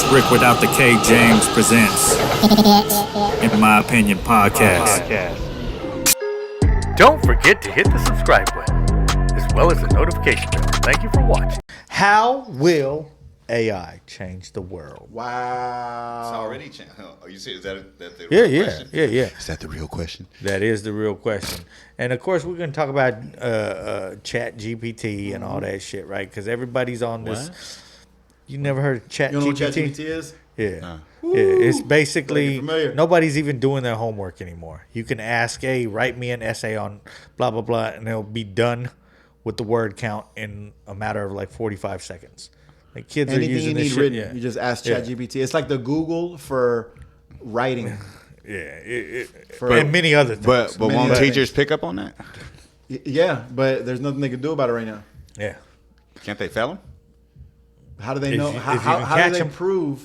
It's Rick without the K. James presents In My Opinion Podcast. Don't forget to hit the subscribe button, as well as the notification bell. Thank you for watching. How will AI change the world? Wow. It's already changed. Oh, you see, is that the Yeah, real yeah, question? yeah, yeah. Is that the real question? That is the real question. And of course, we're going to talk about Chat GPT and all that shit, right? Because everybody's on this. What? You never heard of Chat You know what GPT? ChatGPT is? Yeah. Yeah, it's basically familiar. nobody's even doing their homework anymore. You can ask, hey, write me an essay on blah, blah, blah, and it'll be done with the word count in a matter of like 45 seconds. Like kids Anything are using you this need shit. written, Yeah. you just ask Yeah. ChatGPT. It's like the Google for writing. Yeah, For- and many other things. But Many won't other teachers pick up on that? Yeah, but there's nothing they can do about it right now. yeah. Can't they fail them? How do they If know? you- if How, you how, can how catch do they 'em. prove?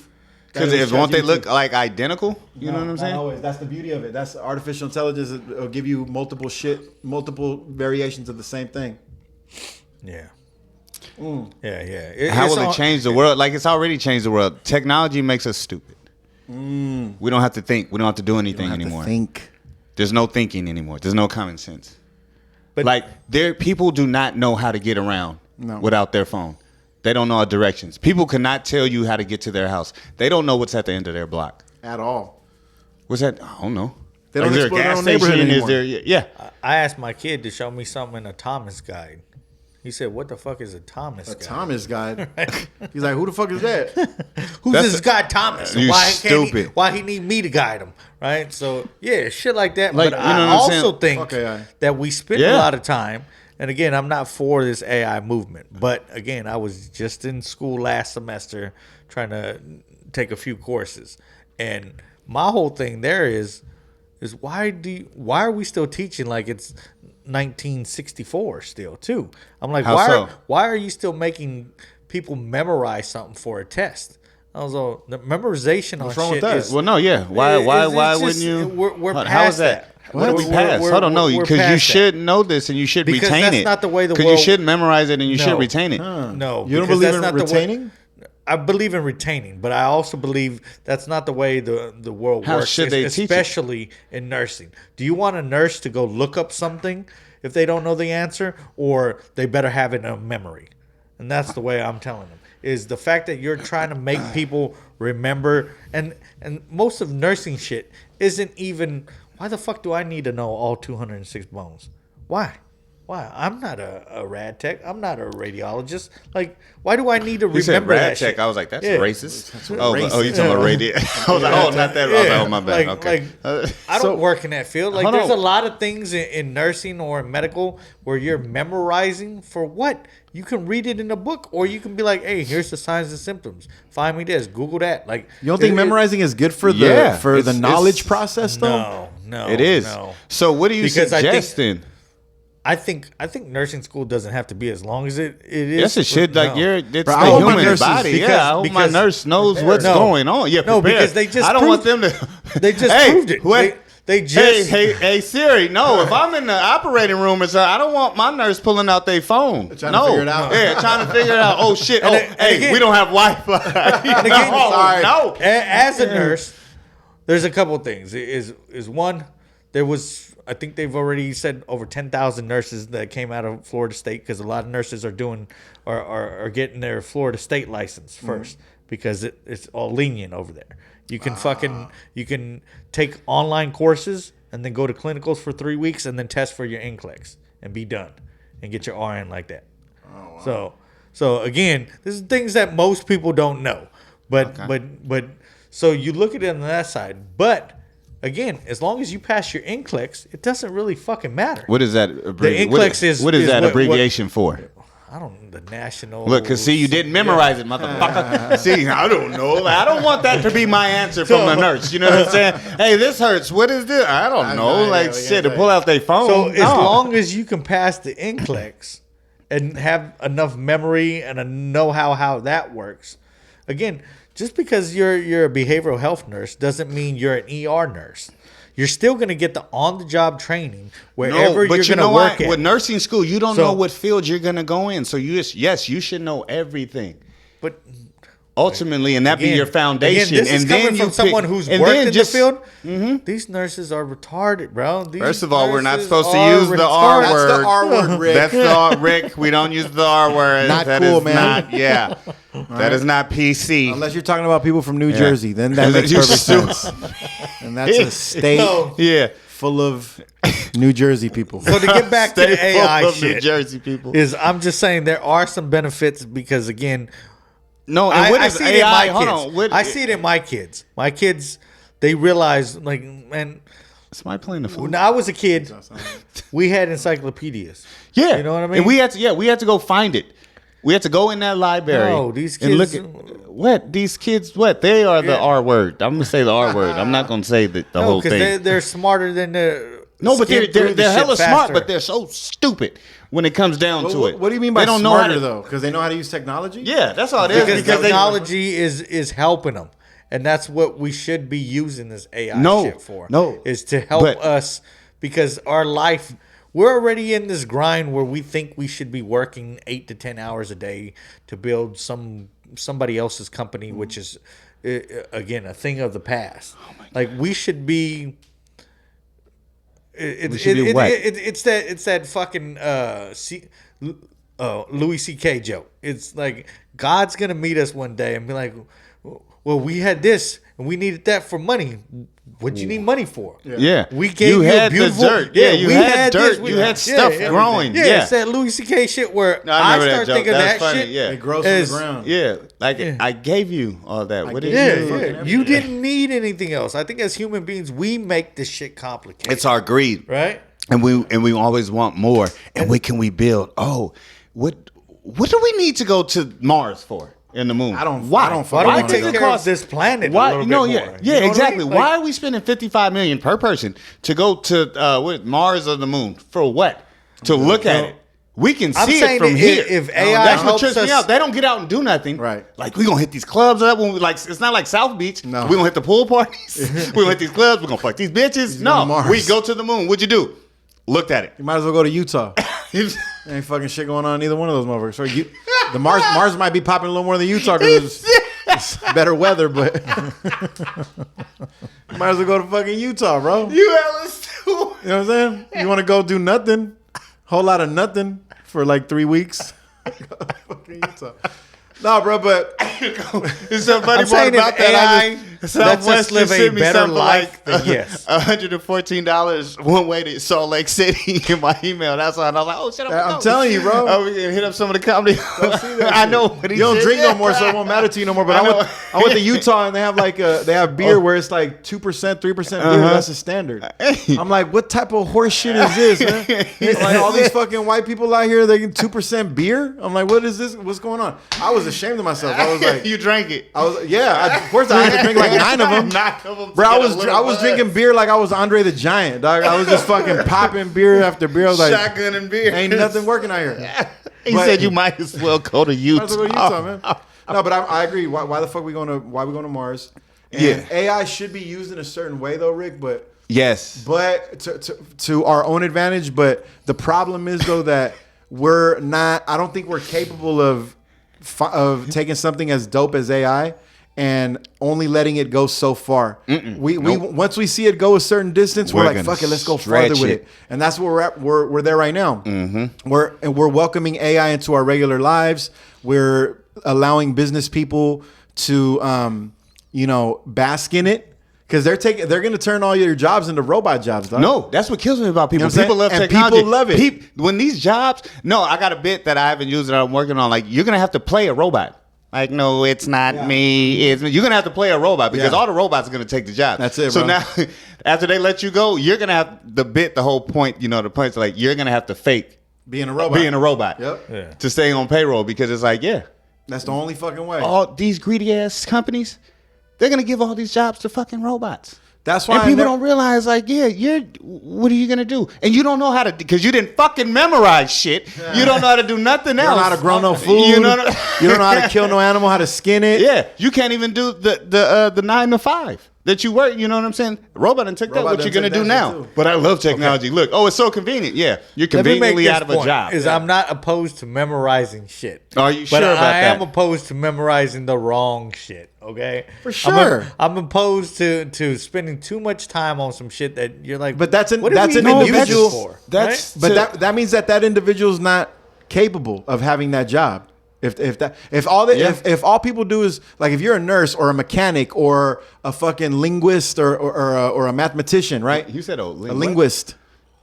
that Because it was won't they ChatGPT? look like identical? You know what I'm Not saying? always. That's the beauty of it. That's artificial intelligence. It'll give you multiple variations of the same thing. Yeah. Mm. Yeah. How It's will it all- change the world? Like, it's already changed the world. Technology makes us stupid. We don't have to think. We don't have to do anything anymore. Think. There's no thinking anymore. There's no common sense. But Like, people do not know how to get around No. without their phone. They don't know directions. People cannot tell you how to get to their house. They don't know what's at the end of their block. At all. What's that? I don't know. They don't Is there a explore their gas own neighborhood station? Is anymore. there? Yeah. I asked my kid to show me something in a Thomas guide. He said, "What the fuck is a Thomas A guide?" Thomas guide. He's like, who the fuck is that? Who's That's this guy Thomas? You Why stupid. Why he need me to guide him? Right? So yeah, shit like that. Like, but you know I what I'm also saying? think Fuck AI. that we spend Yeah. a lot of time. And again, I'm not for this AI movement. But again, I was just in school last semester trying to take a few courses, and my whole thing there is why are we still teaching like it's 1964 still too? I'm like, How so? why are you still making people memorize something for a test? Also, the memorization What's on wrong with shit that? is Well, no, yeah. Why? it's Why just- wouldn't you? We're How past is that? that. What are we We're- past? we're- Hold on, no, we're because you past that. should know this and you should Because retain that's it. not the way the Because you world- should memorize it and you No. should retain it. No, You don't because believe that's in not the way- retaining? I believe in retaining, but I also believe that's not the way the world How works. should they teach it? especially in nursing? Do you want a nurse to go look up something if they don't know the answer, or they better have it in a memory? And that's the way I'm telling them. Is the fact that you're trying to make people remember, and most of nursing shit isn't even. Why the fuck do I need to know all 206 bones? Why? I'm not a rad tech. I'm not a radiologist. Like, why do I need to You said remember that rad shit? check. I was like, that's Yeah. racist. Oh, you talking about radio? I was like, oh, not that. I was like, oh, my bad. Okay. I don't work in that field. Like, hold there's on. a lot of things in nursing or in medical where you're memorizing for what? You can read it in a book, or you can be like, hey, here's the signs and symptoms. Find me this. Google that. Like, You don't think memorizing is good for the Yeah, for the it's- knowledge process though? No, It is. No. So what are you Because I think- suggesting? I think nursing school doesn't have to be as long as it is. Yes, it should. Like, No. it's Bro, I the hope my human nurses- body. because- Yeah, I hope my because- nurse knows what's No. going on. Yeah, No, prepared. because they just I don't want proved- them to. They just Hey, proved it. what- They just. Hey, Siri, no, if I'm in the operating room or something, I don't want my nurse pulling out their phone. Trying to figure it out. Yeah, trying to figure it out. Oh, shit. And Oh, then- and hey, again- we don't have Wi-Fi. And again, no, sorry. no. As a nurse, there's a couple of things. Is one, there was, I think they've already said over 10,000 nurses that came out of Florida State, because a lot of nurses are doing are getting their Florida State license first, because it's all lenient over there. You can you can take online courses and then go to clinicals for 3 weeks and then test for your NCLEX and be done and get your RN like that. So again, this is things that most people don't know. But so you look at it on that side. But again, as long as you pass your NCLEX, it doesn't really fucking matter. What is that? NCLEX what is that what- abbreviation for? I don't know, the national. Look, because see, you didn't memorize it, motherfucker. See, I don't know. Like, I don't want that to be my answer from the nurse. You know what I'm saying? Hey, this hurts. What is this? I don't know. know, Like, yeah, shit, yeah. to pull out their phone. So as No. long as you can pass the NCLEX and have enough memory and a know-how how that works, again, just because you're a behavioral health nurse doesn't mean you're an ER nurse. You're still going to get the on-the-job training wherever you're going to work at. With nursing school, you don't So- know what field you're going to go in. So you should know everything. But ultimately, and that be Again, your foundation. Again, this and is then coming you from someone pick- who's and worked then in just- the field. These nurses are retarded, bro. These First of all, we're not nurses supposed to are use the R retarded. word. That's the R word, Rick. That's the R, Rick. We don't use the R word. Not That cool, is man. Not, yeah, that is not PC. Unless you're talking about people from New Jersey, then that makes You perfect sue- sense. And that's a state Yeah. full of New Jersey people. So to get back to Stay the full AI of New shit, Jersey people. is I'm just saying there are some benefits because again, No, and what I is see it in AI? my Hold kids. on. What, I see it in my kids. My kids, they realize like, man, Somebody playing the flute. when I was a kid, we had encyclopedias. Yeah, You know what I mean? And we had to go find it. We had to go in that library. No, these and look kids- at what these kids. What they are the R word. I'm gonna say the R word. I'm not gonna say the No, whole because thing. they're smarter than the. No, but skim through the they're shit hella smart, faster. but they're so stupid when it comes down to it. What do you mean by they don't smarter, know how to, though? Because they know how to use technology? Yeah, that's all it is. because Because they technology is helping them, and that's what we should be using this AI No, shit for. no. is to help But- us because our life. We're already in this grind where we think we should be working 8 to 10 hours a day to build somebody else's company, which is again a thing of the past. Like we should be. It's that fucking Louis C.K. joke. It's like God's gonna meet us one day and be like, "Well, we had this and we needed that for money. What'd you need money for?" Yeah, We gave you a had beautiful the dirt. Yeah, you we had this, dirt. You had stuff growing. Yeah, Yeah, it's that Louis C.K. shit where No, I remember that start joke. thinking That's that funny, shit. yeah. It grows Is- from the ground. yeah. Like Yeah. I gave you all that. What did Yeah, you? yeah. You didn't need anything else. I think as human beings, we make this shit complicated. It's our greed. right. And we always want more. And what can we build? Oh, what do we need to go to Mars for in the moon? I don't Why fucking don't we wanna take go. care of this planet Why? a little No, bit yeah, more? yeah, You know what I exactly. mean? Why Like, are we spending $55 million per person to go to Mars or the moon for what? To look at it. We can I'm see it saying from if- here. if AI that's what helps trips me us- out. They don't get out and do nothing. Right. Like we gonna hit these clubs up when we like. It's not like South Beach. No. We gonna hit the pool parties. We gonna hit these clubs. We gonna fuck these bitches. go to No, Mars. we go to the moon. What'd you do? Looked at it. You might as well go to Utah. Ain't fucking shit going on in either one of those motherfuckers. So the Mars might be popping a little more than Utah because it's better weather, but you might as well go to fucking Utah, bro. You You hella stupid. know what I'm saying? You want to go do nothing, whole lot of nothing for like 3 weeks. Fucking Utah. No, bro, but It's so funny I'm saying part about if that. AI I just, lets us live a sent me better something life, like, then yes. $114 one way to Salt Lake City in my email. That's why I was like, oh shit, I'm telling you, bro. Oh, we can hit up some of the comedy. I know what he you don't said. drink no more, so it won't matter to you no more. But I I know. went to Utah and they have like they have beer where it's like 2%, 3% beer. That's the standard. I'm like, what type of horse shit is this, man? It's like all these fucking white people out here, they get 2% beer. I'm like, what is this? What's going on? I was ashamed of myself. I was like, you drank it. of course I had to drink like 9 of them. 9 of them. Bro, I was drinking beer like I was Andre the Giant, dog. I was just fucking popping beer after beer. I was like, shotgun and beer. ain't nothing working out here. He But- said you might as well go to Utah. Might as well go to Utah, man. No, but I agree. Why the fuck we going to Mars? And Yeah. AI should be used in a certain way though, Rick, but Yes. to our own advantage. But the problem is though that we're not. I don't think we're capable of taking something as dope as AI and only letting it go so far. We once we see it go a certain distance, we're We're like, gonna fuck it, let's go stretch farther with it. it. And that's where we're at. We're there right now. We're welcoming AI into our regular lives. We're allowing business people to bask in it. Because they're going to turn all your jobs into robot jobs, dog. No, that's what kills me about people. You know what I'm People love saying? And technology. people love it. When these jobs, I got a bit that I haven't used that I'm working on. Like, you're gonna have to play a robot. Like, no, it's not me. It's me. You're gonna have to play a robot because Yeah. all the robots are gonna take the job. That's it, So bro. now, after they let you go, you're gonna have the whole point. The point is like you're gonna have to fake Being a robot. Yep. to stay on payroll because it's like That's the only fucking way. all these greedy ass companies, they're gonna give all these jobs to fucking robots. That's why And people don't realize, like, what are you gonna do? And you don't know how to, because you didn't fucking memorize shit. You don't know how to do nothing else. You don't know how to grow no food. You You know, don't know how to kill no animal, how to skin it. yeah, you can't even do the 9 to 5. that you work. You know what I'm saying? Robot done took that. Robot What you done gonna took do that now? shit too. But I love technology. Look, it's so convenient. Yeah, you're Let me make conveniently this out of a point, job. Is I'm not opposed to memorizing shit. Are you but sure about I am that? opposed to memorizing the wrong shit. Okay, For sure. I'm opposed to spending too much time on some shit that you're like. But that's an what did we even use this individual. for? That's right? But that means that individual's not capable of having that job. If all people do is like, if you're a nurse or a mechanic or a fucking linguist or a mathematician, right? You said a linguist,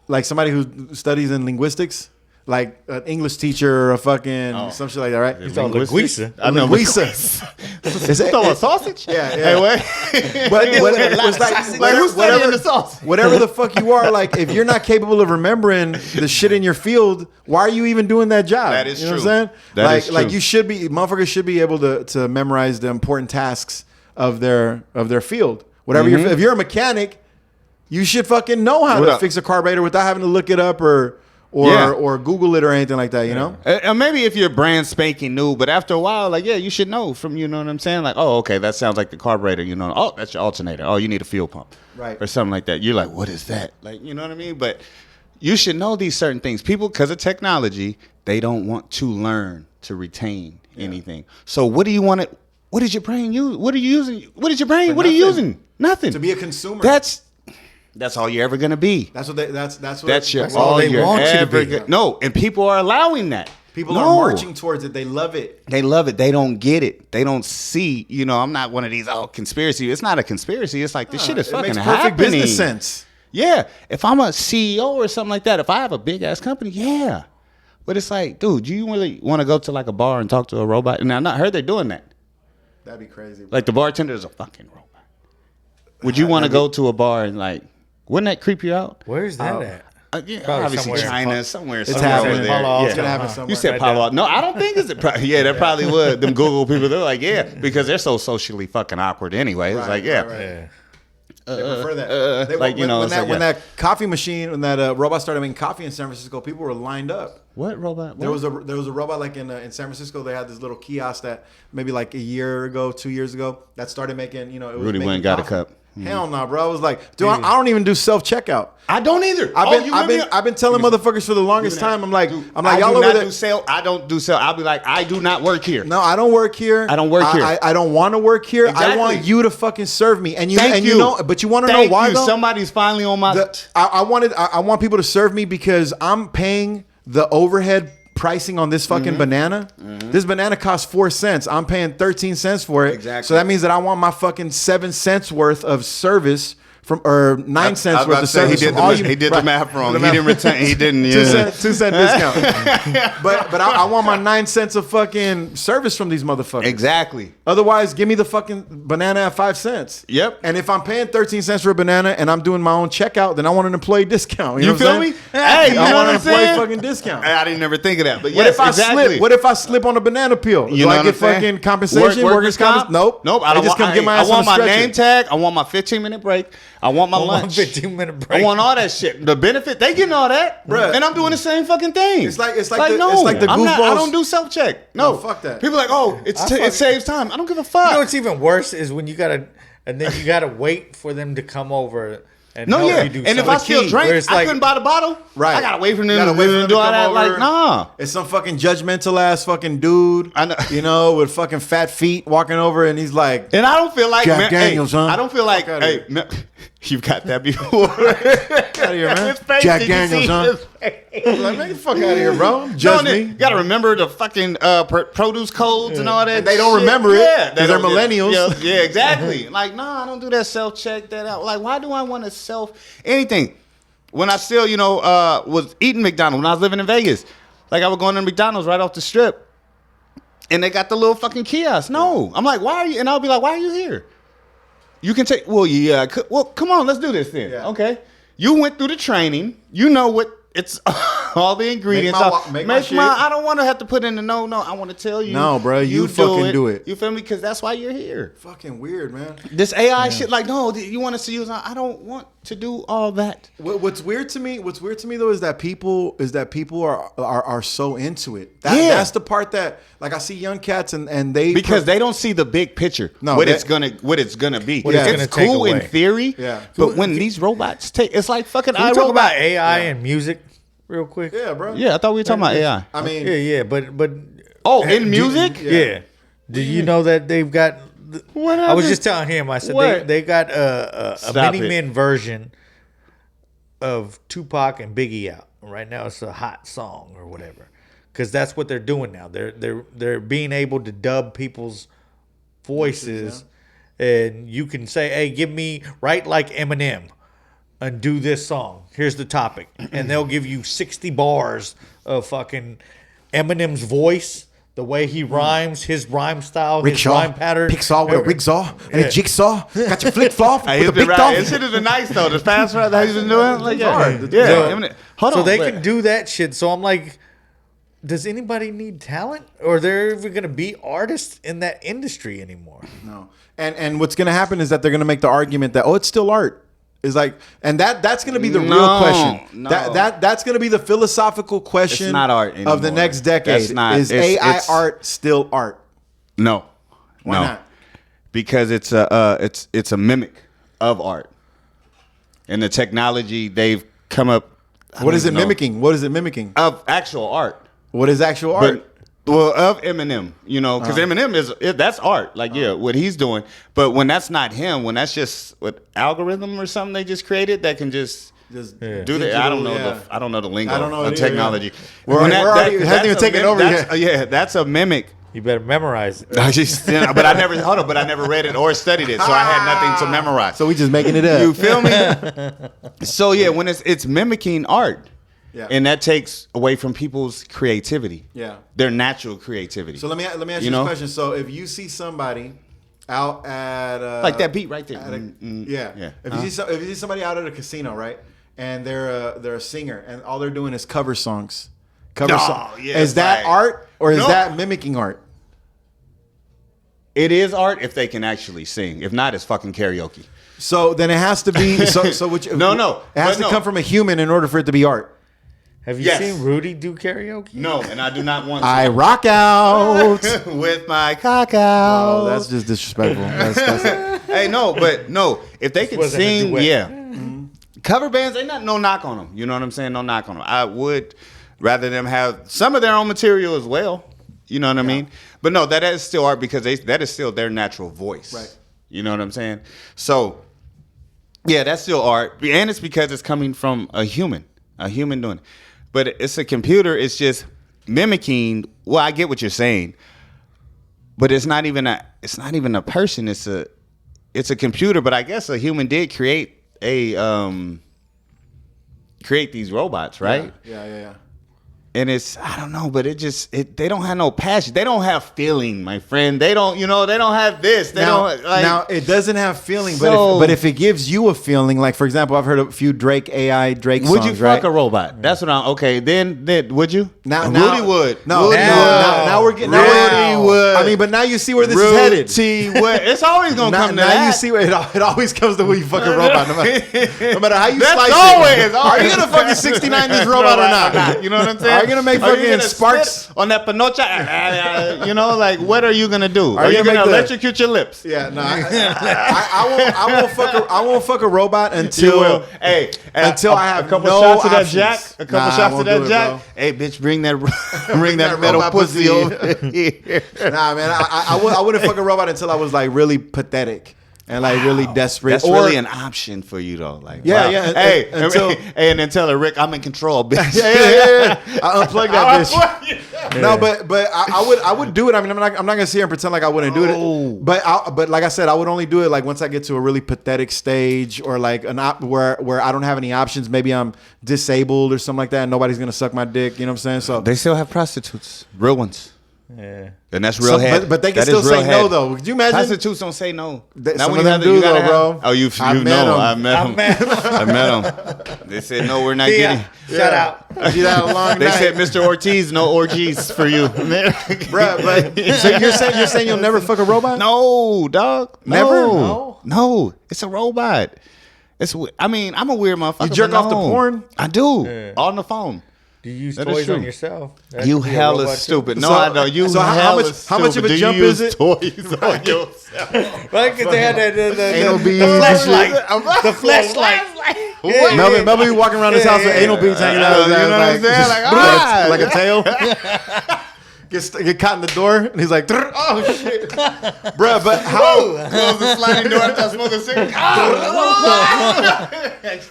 like somebody who studies in linguistics, like an English teacher or a fucking some shit like that, right? You talking linguista? I know Linguista. Is it a sausage? Yeah. Hey, wait. But it's like Who's studying the sauce? whatever the fuck you are, like if you're not capable of remembering the shit in your field, why are you even doing that job? That is you know true. what I'm saying? That is true. Like you should be, motherfuckers should be able to memorize the important tasks of their field. Whatever if you're a mechanic, you should fucking know how to fix a carburetor without having to look it up or Google it or anything like that, you know? Maybe if you're brand spanking new, but after a while, like, yeah, you should know from, you know what I'm saying? Like, oh, okay, that sounds like the carburetor, you know? Oh, that's your alternator. Oh, you need a fuel pump. Right. Or something like that. You're like, what is that? Like, you know what I mean? But you should know these certain things. People, because of technology, they don't want to learn to retain anything. So what do you want to, what did your brain use? What are you using? What is your brain? What are you using? Nothing. To be a consumer. That's all you're ever gonna be. That's all they you're want you to ever be. No, and people are allowing that. People are marching towards it. They love it. They love it. They don't get it. They don't see. You know, I'm not one of these conspiracy. It's not a conspiracy. It's like this shit is It fucking makes perfect happening. business sense. Yeah, if I'm a CEO or something like that, if I have a big ass company, yeah. But it's like, dude, do you really want to go to like a bar and talk to a robot? And I heard they're doing that. That'd be crazy. Like the bartender is a fucking robot. Would you want to go to a bar and like? Wouldn't that creep you out? Where's that at? Obviously somewhere. China, somewhere happening. over there. Palo It's gonna happen somewhere. You said Palo Alto. No, I don't think it's a yeah, that probably would. Them Google people, they're like, yeah, because they're so socially fucking awkward anyway. It's like, yeah. Yeah. They prefer that. like, you know, when that coffee machine, when that robot started making coffee in San Francisco, people were lined up. What robot? There was a robot like in San Francisco. They had this little kiosk that maybe like a year ago, 2 years ago, that started making, you know, it was Rudy making went and got a coffee. cup. Hell no, bro. I was like, dude, I don't even do self checkout. I don't either. I've been telling motherfuckers for the longest time. I'm like, y'all over there. I don't do sale. I'll be like, I do not work here. No, I don't work here. I don't work here. I don't want to work here. Exactly. I want you to fucking serve me. And you Thank you. know, but you want to know Thank why you. though? Somebody's finally on my. I want people to serve me because I'm paying the overhead pricing on this fucking banana. This banana costs 4 cents. I'm paying 13 cents for it. Exactly. So that means that I want my fucking 7 cents worth of service or 9 cents worth of service. He did the math wrong. He didn't return. He didn't. 2 cent discount. but I want my 9 cents of fucking service from these motherfuckers. Exactly. Otherwise, give me the fucking banana at 5 cents. Yep. And if I'm paying 13 cents for a banana and I'm doing my own checkout, then I want an employee discount. You know feel what I'm me? saying? Hey, you know I what want I'm an employee saying? fucking discount. I didn't never think of that. But What yes, if I exactly. slip? What if I slip on a banana peel? You Do know I what get I'm saying? fucking compensation? Workers' comp? Nope. I don't just want. come get my I ass want on my the name stretcher. tag. I want my 15-minute break. I want my lunch. 15-minute break. I want all that shit. The benefit, they getting all that, Bruh. and I'm doing the same fucking thing. It's like the I'm not. I goofballs- don't do self check. No, fuck that. People are like, oh, it saves time. I don't give a fuck. You know what's even worse is when you gotta wait for them to come over and help you do and if something. I still Where drink, it's I like, couldn't buy the bottle. Right. I gotta wait for them You gotta to wait for them do to all come that. over. Like, nah. It's some fucking judgmental ass fucking dude. I know. You know, with fucking fat feet walking over, and he's like, And I don't feel like Jack Daniels, huh? I don't feel like, Fuck outta hey, you've got that before. out of here, man. His face, Jack did you Daniels, see huh? his face? Like, man, get the fuck out of here, bro. Judge me. You gotta remember the fucking produce codes and all that. And they don't shit. remember it, Yeah, 'cause they're millennials. Yeah, exactly. Like, nah, I don't do that self check that out. Like, why do I want to self anything? When I still, was eating McDonald's when I was living in Vegas, like I was going to McDonald's right off the strip, and they got the little fucking kiosk. No, I'm like, why are you? And I'll be like, why are you here? You can take. Well, yeah. Well, come on, let's do this then. Yeah. Okay. You went through the training. You know what it's all the ingredients. Make my shit. I don't want to have to put in the no. I want to tell you. No, bro, you fucking do it. You feel me? Because that's why you're here. Fucking weird, man. This AI shit, like, no, you want to see you? I don't want to do all that. What's weird to me though is that people are so into it. That's the part that, like, I see young cats and they, because they don't see the big picture. No, what it's gonna be. What it's gonna It's cool take in away. theory. Yeah. But when these robots take, it's like fucking Can we talk about AI and music real quick? Yeah, bro. Yeah, I thought we were talking about AI. I mean, Yeah, but Oh, in music? Yeah. Do you know that they've got? What I was happened? just telling him. I said What? they got a Stop mini it. men version of Tupac and Biggie out right now. It's a hot song or whatever, because that's what they're doing now. They're being able to dub people's voices, and you can say, "Hey, write like Eminem and do this song. Here's the topic," and they'll give you 60 bars of fucking Eminem's voice. The way he rhymes, his rhyme style, his rhyme pattern. Pixar with a rigsaw and a jigsaw. Got your flip flop Hey, with a he's been big right. dog. This shit has been nice though. The fast rap that he's been doing, like hard. yeah. So, Hold so on, they but- can do that shit. So I'm like, does anybody need talent, or they're even gonna be artists in that industry anymore? No. And what's going to happen is that they're going to make the argument that, oh, it's still art. Is like, and that's going to be the real No, question. no. That's going to be the philosophical question. It's not art of the anymore. next decade. That's not- is it's- AI it's- art still art? No, Why no, not? because it's a mimic of art, and the technology they've come up. What is it mimicking? What is it mimicking? Of actual art? What is actual art? Well, of Eminem, because Eminem that's art, like what he's doing. But when that's not him, when that's just what algorithm or something they just created that can just do that. I don't know I don't know the lingo I don't know of it either, technology. yeah. We're already- it hasn't even taken over yet. Yeah, that's a mimic. You better memorize it. I just, but I never But I never read it or studied it, so I had nothing to memorize. So we just making it up. You feel me? So yeah, when it's mimicking art, Yeah. and that takes away from people's creativity. Yeah. Their natural creativity. So let me ask you You this know? question. So if you see somebody out at like that beat right there. at a- yeah. yeah. If you see somebody out at a casino, right, and they're a singer, and all they're doing is cover songs. Yeah, is that right. art or is No. that mimicking art? It is art if they can actually sing. If not, it's fucking karaoke. So then it has to be. So which? No. It has But to no. come from a human in order for it to be art. Have you Yes. seen Rudy do karaoke? No, and I do not want to. I rock out. with my cock out. Oh, that's just disrespectful. That's Hey, no, but no. If they can wasn't a sing, duet. yeah. Cover bands, ain't not no knock on them. You know what I'm saying? No knock on them. I would rather them have some of their own material as well. You know what I mean? But no, that is still art because that is still their natural voice. Right. You know what I'm saying? So, yeah, that's still art, and it's because it's coming from a human doing it. But it's a computer. It's just mimicking. Well, I get what you're saying, but it's not even a person. It's a computer. But I guess a human did create these robots, right? yeah. And it's, I don't know, but they don't have no passion. They don't have feeling, my friend. They don't have this. Now it doesn't have feeling, but if it gives you a feeling, like for example, I've heard a few Drake songs, would you fuck right? a robot? That's what I'm, okay, then would you? Now, Rudy would. No, Rudy now we're getting. Rudy would. I mean, but now you see where this is headed. Rudy would. It's always going to come to Now that. you see where it always comes to when you fuck a robot, no matter how you That's slice always, it. always. Are you gonna fucking 69 this robot or not? You know what I'm saying? Are you gonna make fucking sparks spit on that panocha? Like what are you gonna do? Are you gonna gonna make the- electrocute your lips? Yeah, no, I won't fuck a robot You until will. Hey, until I have a couple no shots of that options. jack. A couple Nah, I shots of won't that do it, jack. bro. Hey, bitch, bring that metal robot pussy pussy. over here. Nah, man, I wouldn't fuck a robot until I was like really pathetic and like really desperate. That's really an option for you though. Like, Yeah, wow. yeah, Hey, until- and then tell her, Rick, I'm in control, bitch. yeah. I unplugged that bitch. No, but I would do it. I mean, I'm not gonna sit here and pretend like I wouldn't do it. But like I said, I would only do it like once I get to a really pathetic stage or like where I don't have any options. Maybe I'm disabled or something like that. And nobody's gonna suck my dick. You know what I'm saying? So They still have prostitutes, real ones. Yeah. And that's real head. but they can That still is real say no head. though. Could you imagine? Prostitutes don't say no. Some of them do though, bro. Oh, you I know. met 'em. I met them. I met them. They said no, we're not getting. Shout out. You had a long They night. said, Mr. Ortiz, no orgies for you. Bruh, but so you're saying you'll never fuck a robot? No, dog. Never? No. It's a robot. I mean, I'm a weird motherfucker. You jerk but off the no. porn? I do. Yeah. On the phone. Do you use That is toys on true. yourself? That You could be a hella robot too. stupid. No, So- I know. You so how hella much- how much stupid. of a Do jump you is use it? toys on yourself. Right? Because they had the Anal beads the and flashlight. shit. The flashlight. What? Melvin be walking around his house with anal beads hanging out. You know what I'm saying? Like, like a tail. Get caught in the door, and he's like, "Oh shit, bruh." But how? Close the sliding door after I smoke a cigarette.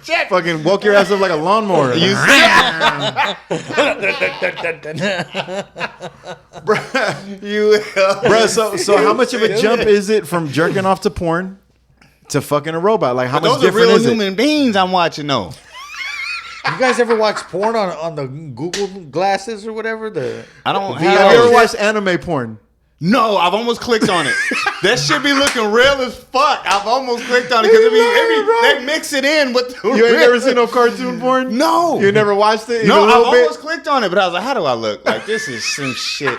Shit. Fucking woke your ass up like a lawnmower. You Bruh, so how much of a jump is it from jerking off to porn to fucking a robot? Like, how much Those are different real is it? human beings I'm watching, though. You guys ever watch porn on the Google glasses or whatever? I don't Have you have ever those. watched anime porn? No, I've almost clicked on it. That shit be looking real as fuck. I've almost clicked on it because they mix it in with the You ain't real. never seen no cartoon porn? No. You never watched it? No, even a I've little bit? almost clicked on it, but I was like, how do I look? Like, this is some shit.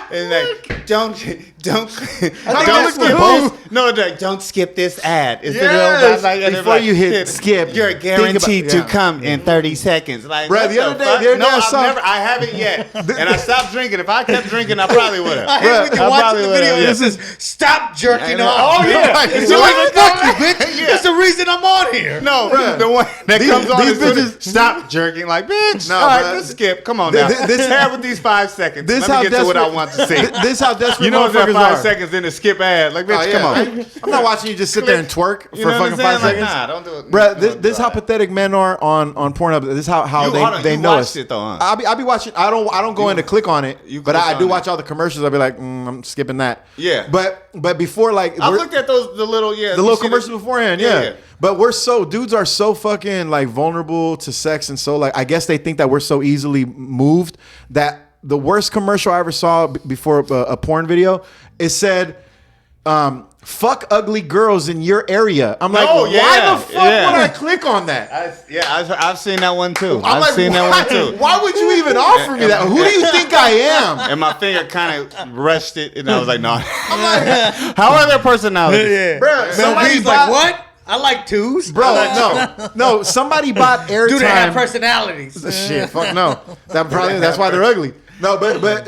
And like, don't skip this. No, don't skip this ad. It's Yes. the real. And Before like, you hit skip, you're think guaranteed about- to yeah. come in 30 seconds. Like, Bruh, what the other day- fuck? the other No, day I saw- I haven't yet, and I stopped drinking. If I kept drinking, I probably would have. I hate when you're watching the video and Yeah. it says, "Stop jerking Oh, off." yeah. It's like, fuck you, bitch. That's the reason I'm on here. No, Bruh. the one that These- comes on these is bitches, bitches- stop jerking. Like, bitch, No, all right, bruh. let's skip. Come on Th- now. this- Have with these 5 seconds. This Let how me get to what I desperate- want to see. This how desperate You know, it's that motherfuckers 5 are. seconds in the skip ad. Like, bitch, Oh, yeah. come on. I'm not watching you just sit there and twerk You for know what fucking I'm 5 saying? Like, seconds. nah, don't do it. Bruh, Don't this do how it. pathetic men are on Pornhub. This is how You- hold on, they you know watched us. it though, huh? I'll be watching. I don't go in to click on it, You but click I on do it. watch all the commercials. I'll be like, I'm skipping that. Yeah. But before, like, I've we're- looked at the little the little commercials beforehand, yeah. Yeah. But dudes are so fucking like vulnerable to sex, and so like I guess they think that we're so easily moved that the worst commercial I ever saw before a porn video, it said, "Fuck ugly girls in your area." I'm like, Oh, why yeah, the fuck yeah. would I click on that? I've seen that one too. I'm I've like, seen that why, one too. why would you even offer me that? Who do you think I am? And my finger kind of rushed it, and I was like, no. How are their personalities? Yeah. Bruh, somebody He's bought- like, what? I like twos. Bro, no. Somebody bought airtime. Do they have personalities? Shit, fuck no. That's why they're ugly. No, but they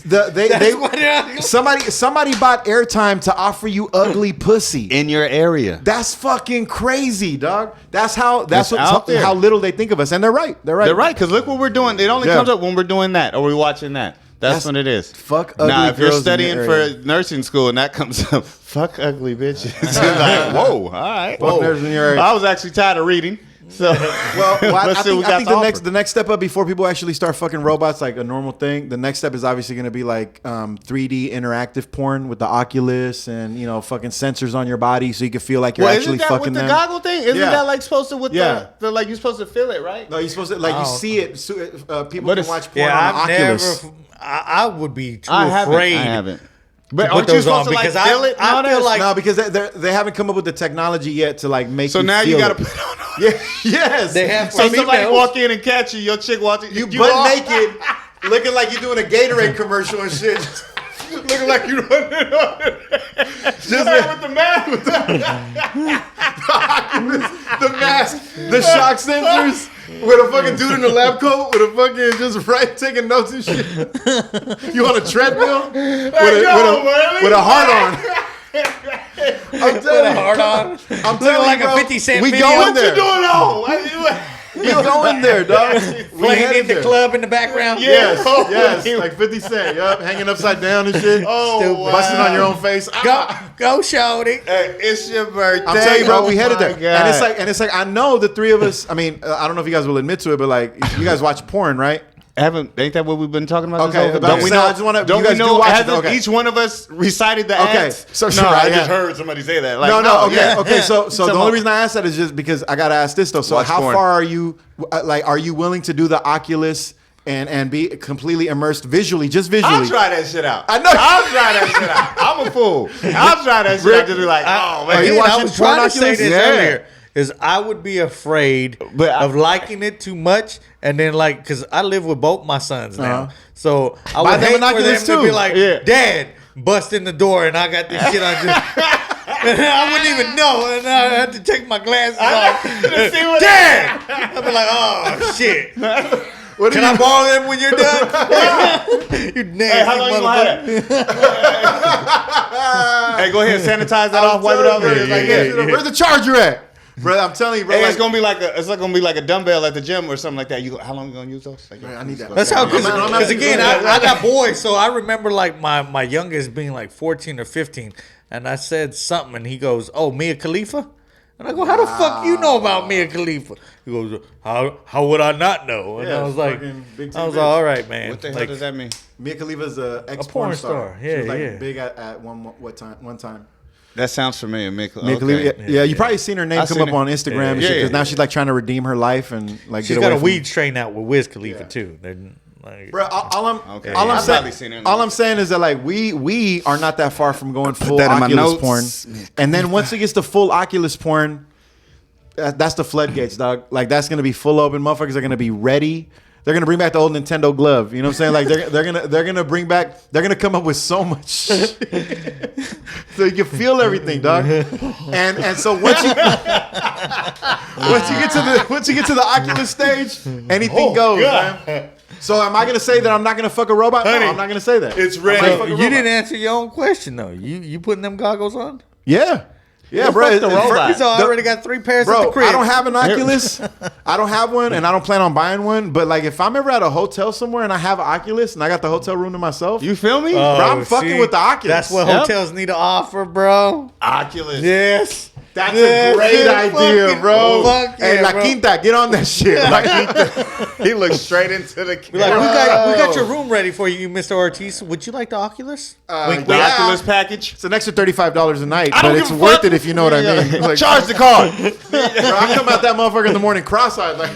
That's why they're ugly. somebody bought airtime to offer you ugly pussy. In your area. That's fucking crazy, dog. That's It's out there. how little they think of us, and they're right. They're right. They're right, because look what we're doing. It only Yeah. comes up when we're doing that or we're watching that. That's when it is. Fuck ugly Now, if you're girls in studying your for area. nursing school and that comes up, fuck ugly bitches. It's like, whoa, all right. Fuck Whoa. nerds in your area. I was actually tired of reading. So, Well, I let's see what think, we I got think to the offer. next step up before people actually start fucking robots like a normal thing. The next step is obviously going to be like 3D interactive porn with the Oculus and fucking sensors on your body so you can feel like you're Well, actually isn't that fucking with the them. goggle thing? Isn't Yeah. that like supposed to with Yeah. the like you're supposed to feel it, right? No, you're supposed to like you Oh. see it. So, people But can it's- watch porn Yeah, on the I've Oculus. never. I would be too I haven't. afraid. I haven't. But put aren't you those supposed on to like because feel it? I feel like No, because they haven't come up with the technology yet to like make. So you now feel you got to it. put it on. Yeah, yes. They have So for somebody females. walk in and catch you, your chick walks in, you all- butt naked, looking like you're doing a Gatorade commercial and shit. looking like you running on it. Just with the mask. The mask, the shock sensors, with a fucking dude in a lab coat, with a fucking just taking notes and shit. You on a treadmill with a heart on. I'm Put telling a you, heart on. I'm Looking telling like you, bro, a 50-cent we video. going What there. You doing on? We going there, dog. We Playing headed in the there. club in the background. Yes, Oh, yes, you- like 50 Cent, yup, hanging upside down and shit. Oh, wow. Busting on your own face. Go, shorty. Hey, it's your birthday. I'm telling you, bro, we headed Oh, there, my God. and it's like I know the three of us. I mean, I don't know if you guys will admit to it, but like you guys watch porn, right? Ain't that what we've been talking about? Okay, this whole- but don't we so know? I just wanna- Don't you we guys do know? watch it, Hasn't okay. each one of us recited the Okay, ads? so no, right, I yeah. just heard somebody say that. Like, No, okay, yeah. okay. So the Come only on. reason I asked that is just because I gotta ask this though. So Watch how porn. far are you? Like, are you willing to do the Oculus and be completely immersed visually, just visually? I'll try that shit out. I know. I'll try that shit out. I'm a fool. I'll try that shit out to be like, oh man. Are you Again, I watching was trying porn to say Oculus? this Yeah. earlier. Is I would be afraid of liking it too much, and then like, because I live with both my sons now, so I Buy would them hate an for them Oculus to be too. like, Yeah. Dad, bust in the door, and I got this shit on. Just, I wouldn't even know, and I had to take my glasses off. Damn! I'd be like, oh shit. Can I borrow them when you're done? You nasty How long you gonna have that? Hey, go ahead, sanitize that off, wipe it off. Where's the charger at? Bro, I'm telling you, bro. Hey, like, it's gonna be like a dumbbell at the gym or something like that. How long you gonna use those? Like, I need that. That's how, because I'm again, I got boys, so I remember like my youngest being like 14 or 15, and I said something, and he goes, "Oh, Mia Khalifa," and I go, "How the fuck you know about Mia Khalifa?" He goes, "How would I not know?" And I was like, all right, man. what the hell does that mean? Mia Khalifa's a porn star. Yeah, she was like yeah. big at one time. That sounds familiar, Mia Mia Khalifa, yeah, you probably seen her name come up on Instagram and shit, because now she's like trying to redeem her life and like she's get got away a weed strain out with Wiz Khalifa too. They're like, Bro, all I'm saying is that like we are not that far from going full that in my Oculus notes. porn, and then once it gets to full Oculus porn, that's the floodgates, dog. Like that's gonna be full open. Motherfuckers are gonna be ready. They're gonna bring back the old Nintendo glove. You know what I'm saying? Like they're gonna come up with so much shit. So you can feel everything, dog. And so once you get to the Oculus stage, anything goes, man. So am I gonna say that I'm not gonna fuck a robot? No, I'm not gonna say that. It's ready. you didn't answer your own question though. You putting them goggles on? Yeah. Yeah, bro. the robot. So I already got 3 pairs at the Bro, crib. I don't have an Oculus. I don't have one, and I don't plan on buying one. But like, if I'm ever at a hotel somewhere and I have an Oculus and I got the hotel room to myself, You feel me? bro, I'm fucking with the Oculus. That's what Yep. hotels need to offer, bro. Oculus. Yes. That's a great idea, bro. Fuck Hey, yeah, La bro. Quinta, get on that shit. La Quinta. He looks straight into the Be like, camera. we got your room ready for you, Mr. Ortiz. Would you like the Oculus? Wink, The wink. Oculus package. It's an extra $35 a night, I but don't it's give a worth fuck. it if you know what I mean. Like, Charge the card. bro, I come out that motherfucker in the morning cross-eyed, like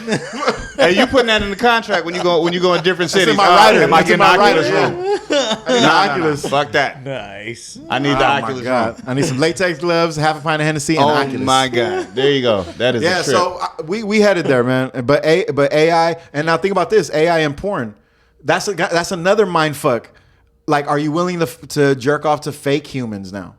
Hey, you putting that in the contract when you go in different cities? in my rider. Am I That's in getting my Oculus rider, room? I need an Oculus. Fuck that. Nice. I need the Oh my Oculus god! room. I need some latex gloves, half a pint of Hennessy, and an Oh Oculus. my god. There you go. That is Yeah, a trip. so we headed there, man. But AI, and now think about this: AI and porn. That's another mind fuck. Like, are you willing to jerk off to fake humans now?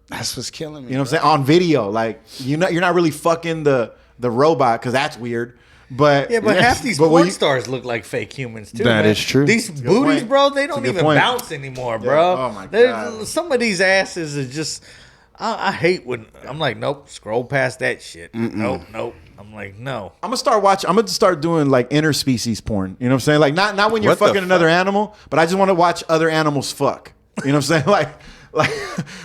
That's what's killing me. You know what I'm saying? On video, like you're not really fucking the robot because that's weird. But Yeah, but half these but when porn you- stars look like fake humans too. That man. is true. These Good booties, point. bro, they That's a don't good even point. bounce anymore, bro. Oh, my They're- God. Some of these asses is just. I hate when I'm like, nope, scroll past that shit. Nope. I'm like, no. I'm gonna start doing like interspecies porn. You know what I'm saying? Like not when you're What the fucking another animal, but I just want to watch other animals fuck. You know what I'm saying? Like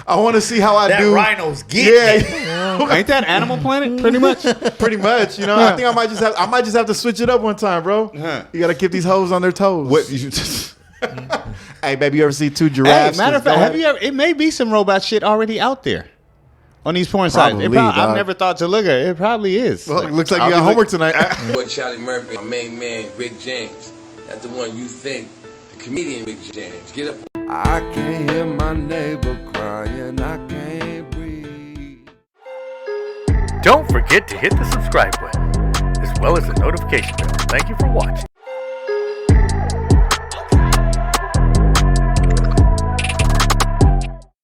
I want to see how I That do. rhino's getting it. Yeah, Ain't that Animal Planet pretty much? pretty much. You know, I think I might just have to switch it up one time, bro. You gotta keep these hoes on their toes. What you just Hey, baby, you ever see 2 Hey, giraffes? matter of just fact, go have you ever? It may be some robot shit already out there on these porn sites. Probably, I've dog. never thought to look at it. It probably is. Well, it looks like I'll you got be homework look- tonight. Boy, Charlie Murphy, my main man, Rick James. That's the one you think, the comedian Rick James. Get up. I can't hear my neighbor crying, I can't breathe. Don't forget to hit the subscribe button, as well as the notification bell. Thank you for watching.